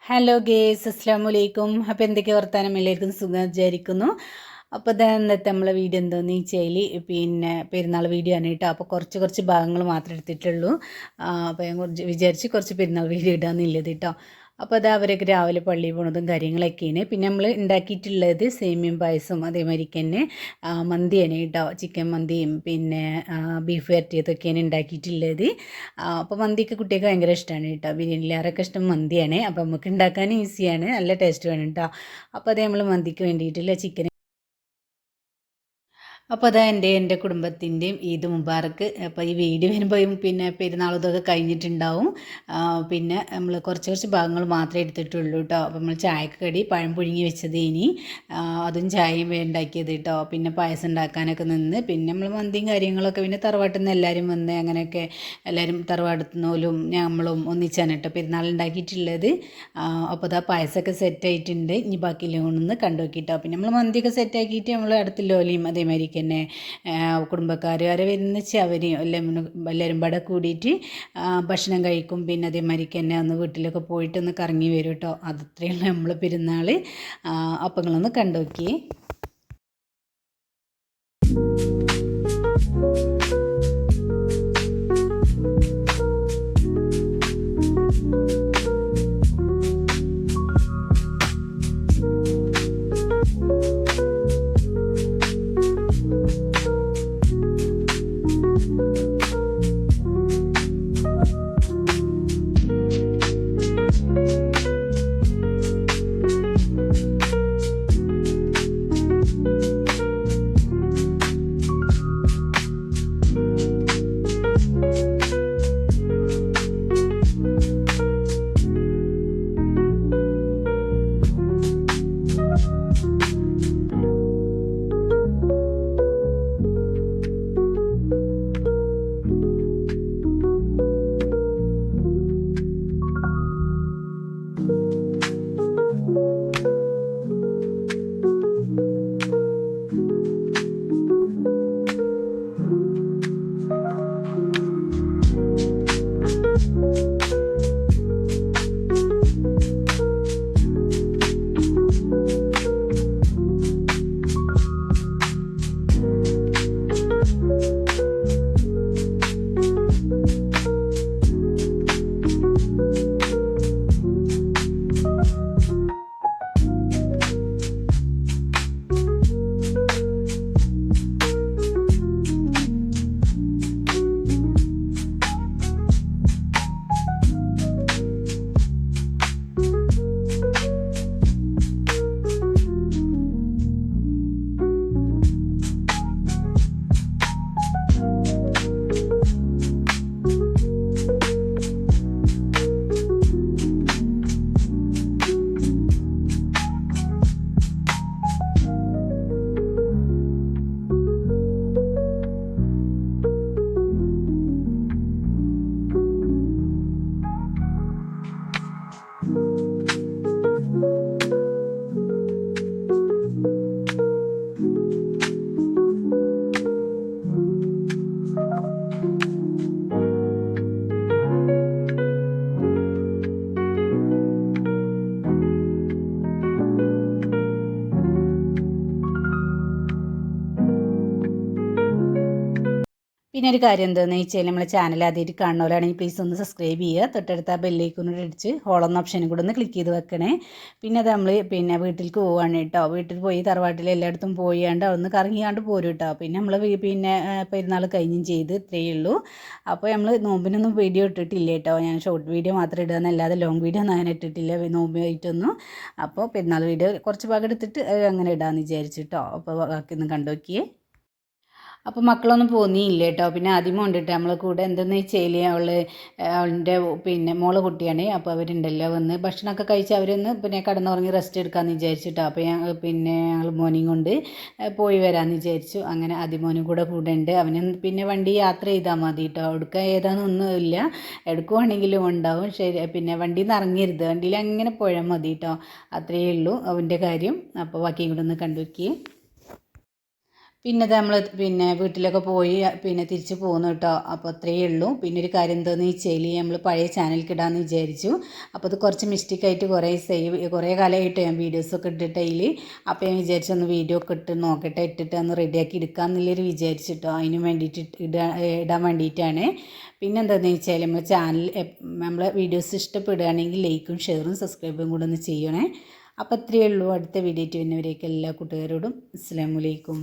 Hello guys, അസ്സാമു അലൈക്കും. അപ്പോൾ എന്തൊക്കെ വർത്താനം, എല്ലാവർക്കും സുഖം വിചാരിക്കുന്നു. അപ്പോൾ ഇന്നത്തെ നമ്മളെ വീഡിയോ എന്തോന്ന് വെച്ചാൽ പെരുന്നാൾ വീഡിയോ ആണ് കേട്ടോ. അപ്പോൾ കുറച്ച് ഭാഗങ്ങൾ മാത്രമേ എടുത്തിട്ടുള്ളൂ. അപ്പോൾ ഞാൻ കുറച്ച് പെരുന്നാൾ വീഡിയോ ഇടാമെന്നുള്ളത് കേട്ടോ. അപ്പോൾ അവരൊക്കെ രാവിലെ പള്ളിയിൽ പോണതും കാര്യങ്ങളൊക്കെയാണ്. പിന്നെ നമ്മൾ ഉണ്ടാക്കിയിട്ടുള്ളത് സേമിയം പായസം, അതേമാതിരി തന്നെ മന്തിയാണ് കേട്ടോ. ചിക്കൻ മന്തിയും പിന്നെ ബീഫ് വരട്ടിയതൊക്കെയാണ് ഉണ്ടാക്കിയിട്ടുള്ളത്. അപ്പോൾ മന്തിയൊക്കെ കുട്ടികൾക്ക് ഭയങ്കര ഇഷ്ടമാണ് കേട്ടോ. ബിരിയാണിയിലേറെയൊക്കെ ഇഷ്ടം മന്തിയാണ്. അപ്പോൾ നമുക്ക് ഉണ്ടാക്കാൻ ഈസിയാണ്, നല്ല ടേസ്റ്റ് വേണം കേട്ടോ. അപ്പോൾ അത് നമ്മൾ മന്തിക്ക് വേണ്ടിയിട്ടുള്ള ചിക്കൻ. അപ്പോൾ എൻ്റെ കുടുംബത്തിൻ്റെയും ഈദ് മുബാറക്ക്. അപ്പോൾ ഈ വീഡിയോ വരുമ്പോൾ പിന്നെ പെരുന്നാൾ ഇതൊക്കെ കഴിഞ്ഞിട്ടുണ്ടാവും. പിന്നെ നമ്മൾ കുറച്ച് ഭാഗങ്ങൾ മാത്രമേ എടുത്തിട്ടുള്ളൂ കേട്ടോ. അപ്പോൾ നമ്മൾ ചായക്ക് കടി പഴം പുഴുങ്ങി വെച്ചത് അതും ചായയും ഉണ്ടാക്കിയത് കേട്ടോ. പിന്നെ പായസം ഉണ്ടാക്കാനൊക്കെ നിന്ന് പിന്നെ നമ്മൾ മന്തിയും കാര്യങ്ങളൊക്കെ പിന്നെ തറവാട്ടിൽ നിന്ന് എല്ലാവരും വന്ന് അങ്ങനെയൊക്കെ എല്ലാവരും തറവാടുന്നോലും നമ്മളും ഒന്നിച്ചാണ് കേട്ടോ പെരുന്നാൾ ഉണ്ടാക്കിയിട്ടുള്ളത്. അപ്പോൾ പായസമൊക്കെ സെറ്റായിട്ടുണ്ട്. ഇനി ബാക്കിയുള്ള കൊണ്ടൊന്ന് കണ്ടു നോക്കിയിട്ടോ. പിന്നെ നമ്മൾ മന്തിയൊക്കെ സെറ്റാക്കിയിട്ട് നമ്മൾ അടുത്തുള്ളോലെയും അതേമാതിരി തന്നെ കുടുംബക്കാർ വരെ വരുന്നിച്ച് അവരെയും എല്ലാവരും ഇവിടെ കൂടിയിട്ട് ഭക്ഷണം കഴിക്കും. പിന്നെ അതേമാതിരി തന്നെ ഒന്ന് വീട്ടിലൊക്കെ പോയിട്ടൊന്ന് കറങ്ങി വരും കേട്ടോ. അതത്രയുള്ള നമ്മൾ പെരുന്നാൾ. അപ്പം നിങ്ങളൊന്ന് കണ്ടു നോക്കിയേ. പിന്നെ ഒരു കാര്യം എന്താണെന്ന് വെച്ചാൽ നമ്മളെ ചാനൽ ആദ്യമായിട്ട് കാണുന്നവരാണെങ്കിൽ പ്ലീസ് ഒന്ന് സബ്സ്ക്രൈബ് ചെയ്യുക. തൊട്ടടുത്ത ആ ബെല്ലേക്കൊന്ന് അടിച്ച് ഹോളെന്ന ഓപ്ഷനും കൂടെ ഒന്ന് ക്ലിക്ക് ചെയ്ത് വെക്കണേ. പിന്നെ അത് നമ്മൾ വീട്ടിലേക്ക് പോവാണ് കേട്ടോ. വീട്ടിൽ പോയി തറവാട്ടിൽ എല്ലായിടത്തും പോയാണ്ട് അവിടുന്ന് കറങ്ങിയാണ്ട് പോരും കേട്ടോ. പിന്നെ നമ്മൾ പെരുന്നാൾ കഴിഞ്ഞും ചെയ്ത് ഇത്രയേ ഉള്ളൂ. അപ്പോൾ നമ്മൾ നോമ്പിനൊന്നും വീഡിയോ ഇട്ടിട്ടില്ല കേട്ടോ. ഞാൻ ഷോർട്ട് വീഡിയോ മാത്രം ഇടുക, അല്ലാതെ ലോങ് വീഡിയോ ഒന്നും അങ്ങനെ ഇട്ടിട്ടില്ല നോമ്പായിട്ടൊന്നും. അപ്പോൾ പെരുന്നാൾ വീഡിയോ കുറച്ച് ഭാഗം എടുത്തിട്ട് അങ്ങനെ ഇടാമെന്ന് വിചാരിച്ചിട്ടോ. അപ്പോൾ ബാക്കിയൊന്നും കണ്ടു നോക്കിയേ. അപ്പോൾ മക്കളൊന്നും പോന്നിയില്ല കേട്ടോ. പിന്നെ ആദ്യം കൊണ്ടിട്ട് നമ്മളെ കൂടെ എന്തെന്ന് വെച്ചാൽ അവളുടെ മോളെ കുട്ടിയാണ്. അപ്പോൾ അവരുണ്ടല്ലോ വന്ന് ഭക്ഷണമൊക്കെ കഴിച്ച് അവരൊന്ന് കടന്നുറങ്ങി റെസ്റ്റ് എടുക്കാമെന്ന് വിചാരിച്ചിട്ടോ. അപ്പോൾ ഞങ്ങൾ മോനെയും കൊണ്ട് പോയി വരാമെന്ന് വിചാരിച്ചു. അങ്ങനെ അതിമോനും കൂടെ ഉണ്ട്. അവന് വണ്ടി യാത്ര ചെയ്താൽ മതി കേട്ടോ. എടുക്കുക ഏതാണെന്നൊന്നുമില്ല, എടുക്കുവാണെങ്കിലും ഉണ്ടാവും. ശരി, വണ്ടിയിൽ നിന്ന് ഇറങ്ങരുത്, വണ്ടിയിൽ അങ്ങനെ പോയാൽ മതി കേട്ടോ. അത്രയേ ഉള്ളൂ അവൻ്റെ കാര്യം. അപ്പോൾ ബാക്കിയും കൂടെ ഒന്ന് കണ്ടു വയ്ക്കുകയും. പിന്നെ നമ്മൾ വീട്ടിലൊക്കെ പോയി തിരിച്ച് പോന്നു കേട്ടോ. അപ്പോൾ അത്രയേ ഉള്ളൂ. പിന്നെ ഒരു കാര്യം എന്താണെന്ന് വെച്ചാൽ നമ്മൾ പഴയ ചാനലിലേക്ക് ഇടാമെന്ന് വിചാരിച്ചു. അപ്പോൾ അത് കുറച്ച് മിസ്റ്റേക്കായിട്ട് കുറേ കാലമായിട്ട് ഞാൻ വീഡിയോസൊക്കെ ഇട്ടിട്ട് അതിൽ. അപ്പോൾ ഞാൻ വിചാരിച്ചു ഒന്ന് വീഡിയോ ഒക്കെ ഇട്ട് നോക്കട്ടെ, ഇട്ടിട്ട് ഒന്ന് റെഡിയാക്കി എടുക്കാമെന്നുള്ളൊരു വിചാരിച്ചിട്ടോ. അതിന് വേണ്ടിയിട്ട് ഇടാൻ വേണ്ടിയിട്ടാണ്. പിന്നെ എന്താണെന്ന് വെച്ചാൽ നമ്മളെ വീഡിയോസ് ഇഷ്ടപ്പെടുകയാണെങ്കിൽ ലൈക്കും ഷെയറും സബ്സ്ക്രൈബും കൂടെ ഒന്ന് ചെയ്യണേ. അപ്പോൾ അത്രയേ ഉള്ളൂ. അടുത്ത വീഡിയോ വരുന്നവരേക്ക് എല്ലാ കൂട്ടുകാരോടും അസ്സലാമു അലൈക്കും.